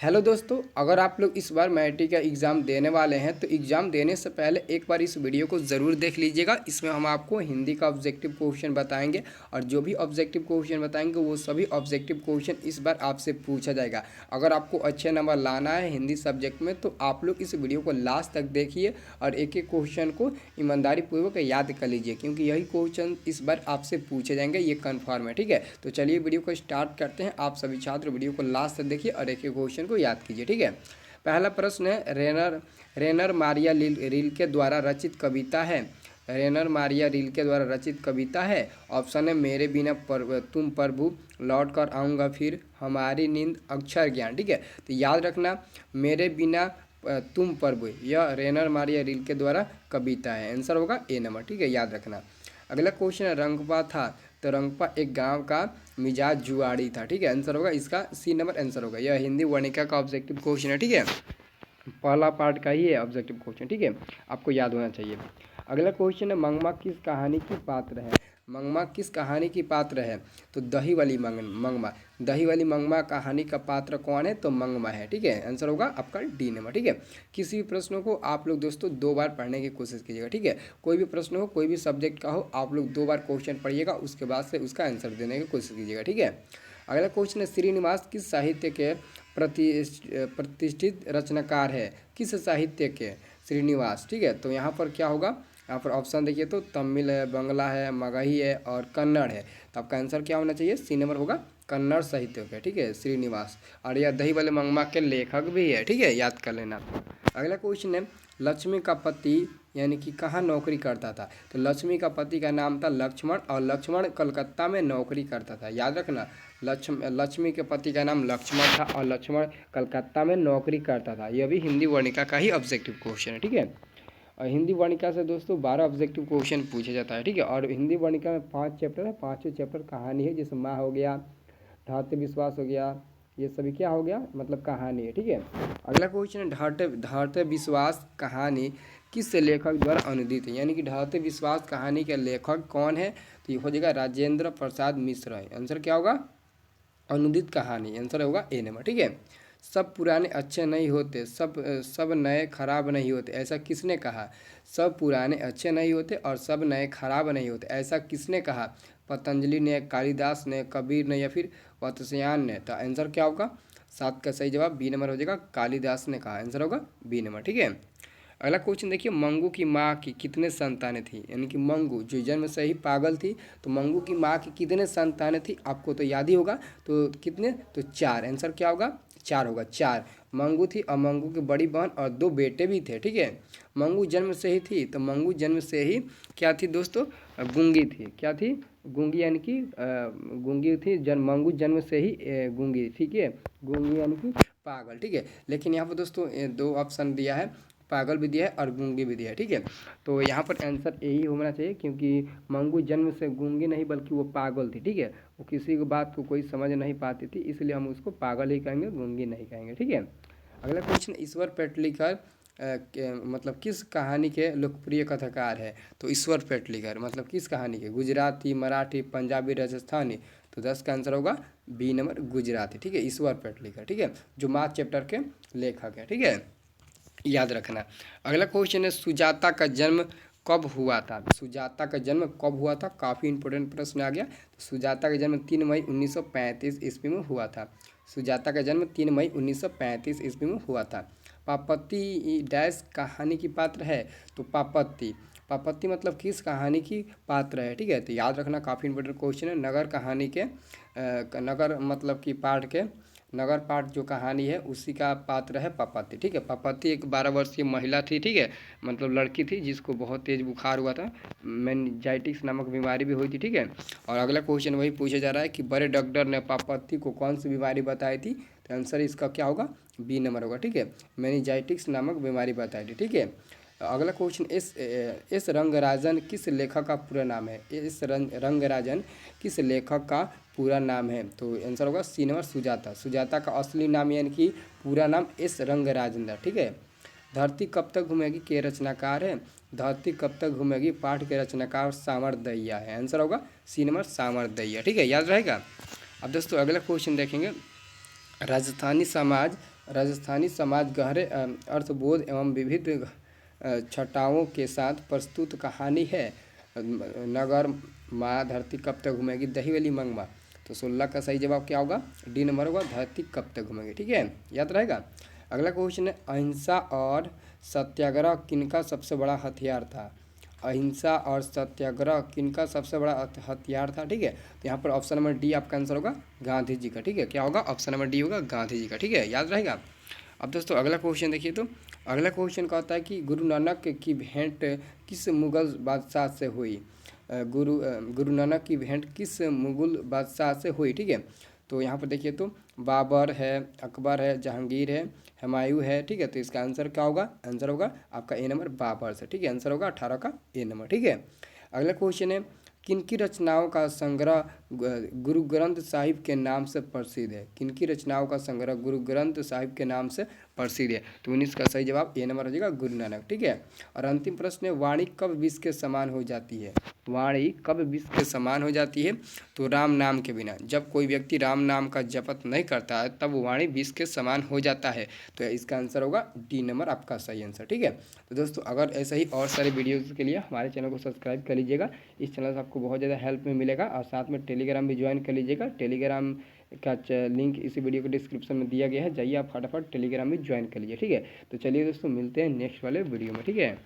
Hello दोस्तों, अगर आप लोग इस बार मैट्रिक का एग्ज़ाम देने वाले हैं तो एग्ज़ाम देने से पहले एक बार इस वीडियो को ज़रूर देख लीजिएगा। इसमें हम आपको हिंदी का ऑब्जेक्टिव क्वेश्चन बताएंगे और जो भी ऑब्जेक्टिव क्वेश्चन बताएंगे वो सभी ऑब्जेक्टिव क्वेश्चन इस बार आपसे पूछा जाएगा। अगर आपको अच्छे नंबर लाना है हिंदी सब्जेक्ट में तो आप लोग इस वीडियो को लास्ट तक देखिए और एक एक क्वेश्चन को ईमानदारी पूर्वक याद कर लीजिए, क्योंकि यही क्वेश्चन इस बार आपसे पूछे जाएंगे, ये कन्फर्म है। ठीक है, तो चलिए वीडियो को स्टार्ट करते हैं। आप सभी छात्र वीडियो को लास्ट तक देखिए और एक एक क्वेश्चन को याद कीजिए। ठीक है, पहला प्रश्न है, रेनर मारिया रिल्के द्वारा रचित कविता है। रेनर मारिया रिल्के द्वारा रचित कविता है। ऑप्शन है मेरे बिना तुम प्रभु, लौट कर आऊँगा फिर, हमारी नींद, अक्षर ज्ञान। ठीक है, तो याद रखना मेरे बिना तुम प्रभु यह रेनर मारिया रिल्के द्वारा कविता है। आंसर होगा ए नंबर। ठीक है, याद रखना। अगला क्वेश्चन है, रंगपा था तो रंगपा एक गांव का मिजाज जुआड़ी था। ठीक है, आंसर होगा इसका सी नंबर आंसर होगा। यह हिंदी वर्णिका का ऑब्जेक्टिव क्वेश्चन है। ठीक है, पहला पार्ट का ही है ऑब्जेक्टिव क्वेश्चन। ठीक है, आपको याद होना चाहिए। अगला क्वेश्चन है, मंगमा किस कहानी की पात्र है। मंगमा किस कहानी की पात्र है, तो दही वाली मंगमा, दही वाली मंगमा कहानी का पात्र कौन है, तो मंगमा है। ठीक है, आंसर होगा आपका डी नंबर। ठीक है, किसी भी प्रश्न को आप लोग दोस्तों 2 बार पढ़ने की कोशिश कीजिएगा। ठीक है, कोई भी प्रश्न हो, कोई भी सब्जेक्ट का हो, आप लोग 2 बार क्वेश्चन पढ़िएगा, उसके बाद से उसका आंसर देने की कोशिश कीजिएगा। ठीक है, अगला क्वेश्चन है, श्रीनिवास किस साहित्य के प्रतिष्ठित रचनाकार है। किस साहित्य के, श्रीनिवास। ठीक है, तो यहाँ पर क्या होगा, यहाँ पर ऑप्शन देखिए तो तमिल है, बंगला है, मगही है और कन्नड़ है। तो आपका आंसर क्या होना चाहिए, सी नंबर होगा, कन्नड़ साहित्य का। ठीक है, श्रीनिवास। और यह दही वाले मंगमा के लेखक भी है। ठीक है, याद कर लेना। अगला क्वेश्चन है, लक्ष्मी का पति यानी कि कहाँ नौकरी करता था। तो लक्ष्मी का पति का नाम था लक्ष्मण और लक्ष्मण कलकत्ता में नौकरी करता था। याद रखना, लक्ष्मी के पति का नाम लक्ष्मण था और लक्ष्मण कलकत्ता में नौकरी करता था। यह भी हिंदी वर्णिका का ही ऑब्जेक्टिव क्वेश्चन है। ठीक है, और हिंदी वर्णिका से दोस्तों 12 ऑब्जेक्टिव क्वेश्चन पूछा जाता है। ठीक है, और हिंदी वर्णिका में 5 चैप्टर है, 5वें चैप्टर कहानी है, जैसे माँ हो गया, ढाते विश्वास हो गया, ये सभी क्या हो गया, मतलब कहानी है। ठीक है, अगला क्वेश्चन है, ढाते विश्वास कहानी किस लेखक द्वारा अनुदित है। यानी कि ढाते विश्वास कहानी के लेखक कौन है, तो ये हो जाएगा राजेंद्र प्रसाद मिश्र है। आंसर क्या होगा, अनुदित कहानी। आंसर होगा ए नंबर। ठीक है, सब पुराने अच्छे नहीं होते, सब नए खराब नहीं होते, ऐसा किसने कहा। सब पुराने अच्छे नहीं होते और सब नए खराब नहीं होते, ऐसा किसने कहा। पतंजलि ने, कालिदास ने, कबीर ने या फिर वत्स्यायन ने। तो आंसर क्या होगा, 7 का सही जवाब बी नंबर हो जाएगा, कालिदास ने कहा। आंसर होगा बी नंबर। ठीक है, अगला क्वेश्चन देखिए, मंगू की माँ की कितने संतानें थी। यानी कि मंगू जो जन्म से ही पागल थी, तो मंगू की माँ की कितने संतानें थी, आपको तो याद ही होगा। तो कितने, तो 4। आंसर क्या होगा, 4 होगा। 4 मंगू थी और मंगू की बड़ी बहन और 2 बेटे भी थे। ठीक है, मंगू जन्म से ही थी, तो मंगू जन्म से ही क्या थी दोस्तों, गूंगी थी। क्या थी, गूंगी, यानी कि गूंगी थी। मंगू जन्म से ही गूंगी। ठीक है, गूंगी यानी कि पागल। ठीक है, लेकिन यहाँ पर दोस्तों 2 ऑप्शन दिया है, पागल भी दिया है और गूंगी भी दिया है। ठीक है, तो यहाँ पर आंसर यही होना चाहिए, क्योंकि मंगू जन्म से गूंगी नहीं बल्कि वो पागल थी। ठीक है, वो किसी की बात को कोई समझ नहीं पाती थी, इसलिए हम उसको पागल ही कहेंगे, गूंगी नहीं कहेंगे। ठीक है, अगला क्वेश्चन, ईश्वर पेटलिकर मतलब किस कहानी के लोकप्रिय कथाकार है। तो ईश्वर पेटलिकर मतलब किस कहानी के, गुजराती, मराठी, पंजाबी, राजस्थानी। तो 10 का आंसर होगा बी नंबर, गुजराती। ठीक है, ईश्वर पेटलिकर। ठीक है, जो मार्च चैप्टर के लेखक है। ठीक है, याद रखना। अगला क्वेश्चन है, सुजाता का जन्म कब हुआ था। सुजाता का जन्म कब हुआ था, काफ़ी इंपॉर्टेंट प्रश्न आ गया। तो सुजाता का जन्म 3 मई 1935 ईस्वी में हुआ था। सुजाता का जन्म 3 मई 1935 ईस्वी में हुआ था। पापति डैश कहानी की पात्र है। तो पापति, पापति मतलब किस कहानी की पात्र है। ठीक है, तो याद रखना, काफ़ी इंपॉर्टेंट क्वेश्चन है। नगर कहानी के नगर मतलब कि पाठ के, नगर पाठ जो कहानी है उसी का पात्र है पापति। ठीक है, पापति एक 12 वर्षीय महिला थी। ठीक है, मतलब लड़की थी जिसको बहुत तेज बुखार हुआ था, मेनिंजाइटिस नामक बीमारी भी हुई थी। ठीक है, और अगला क्वेश्चन वही पूछा जा रहा है कि बड़े डॉक्टर ने पापति को कौन सी बीमारी बताई थी। तो आंसर इसका क्या होगा, बी नंबर होगा। ठीक है, मेनिंजाइटिस नामक बीमारी बताई थी। ठीक है, अगला क्वेश्चन, एस रंगराजन किस लेखक का पूरा नाम है। एस रंगराजन किस लेखक का पूरा नाम है। तो आंसर होगा सी नंबर, सुजाता। सुजाता का असली नाम यानी कि पूरा नाम एस रंगराजन था। ठीक है, धरती कब तक घूमेगी के रचनाकार है। धरती कब तक घूमेगी पाठ के रचनाकार सामर दैया है। आंसर होगा सी नंबर, सामर दैया। ठीक है, याद रहेगा। अब दोस्तों अगला क्वेश्चन देखेंगे, राजस्थानी समाज राजस्थानी समाज गहरे अर्थबोध एवं विविध छटाओं के साथ प्रस्तुत कहानी है। नगर माँ धरती कब तक घूमेगी, दही वाली मंगमा। तो 16 का सही जवाब क्या होगा, डी नंबर होगा, धरती कब तक घूमेगी। ठीक है, याद रहेगा। अगला क्वेश्चन है, अहिंसा और सत्याग्रह किनका सबसे बड़ा हथियार था। अहिंसा और सत्याग्रह किनका सबसे बड़ा हथियार था। ठीक है, तो यहाँ पर ऑप्शन नंबर डी आपका आंसर होगा, गांधी जी का। ठीक है, क्या होगा, ऑप्शन नंबर डी होगा, गांधी जी का। ठीक है, याद रहेगा। अब दोस्तों अगला क्वेश्चन देखिए, तो अगला क्वेश्चन का होता है कि गुरु नानक की भेंट किस मुगल बादशाह से हुई। गुरु नानक की भेंट किस मुगल बादशाह से हुई। ठीक है, तो यहाँ पर देखिए तो बाबर है, अकबर है, जहांगीर है, हुमायूं है। ठीक है, तो इसका आंसर क्या होगा, आंसर होगा आपका ए नंबर, बाबर से। ठीक है, आंसर होगा 18 का ए नंबर। ठीक है, अगला क्वेश्चन है, किनकी रचनाओं का संग्रह गुरु ग्रंथ साहिब के नाम से प्रसिद्ध है। किनकी रचनाओं का संग्रह गुरु ग्रंथ साहिब के नाम से प्रसिद्ध है। तो 19 का सही जवाब ए नंबर हो जाएगा, गुरु नानक। ठीक है, और अंतिम प्रश्न है, वाणी कब विष के समान हो जाती है। वाणी कब विष के समान हो जाती है। तो राम नाम के बिना, जब कोई व्यक्ति राम नाम का जपत नहीं करता है तब वाणी विष के समान हो जाता है। तो इसका आंसर होगा डी नंबर आपका सही आंसर। ठीक है, तो दोस्तों अगर ऐसे ही और सारे वीडियोज़ के लिए हमारे चैनल को सब्सक्राइब कर लीजिएगा। इस चैनल से आपको बहुत ज़्यादा हेल्प में मिलेगा, और साथ में टेलीग्राम भी ज्वाइन कर लीजिएगा। टेलीग्राम का लिंक इसी वीडियो के डिस्क्रिप्शन में दिया गया है, जाइए आप फटाफट टेलीग्राम में ज्वाइन कर लीजिए। ठीक है, तो चलिए दोस्तों मिलते हैं नेक्स्ट वाले वीडियो में। ठीक है।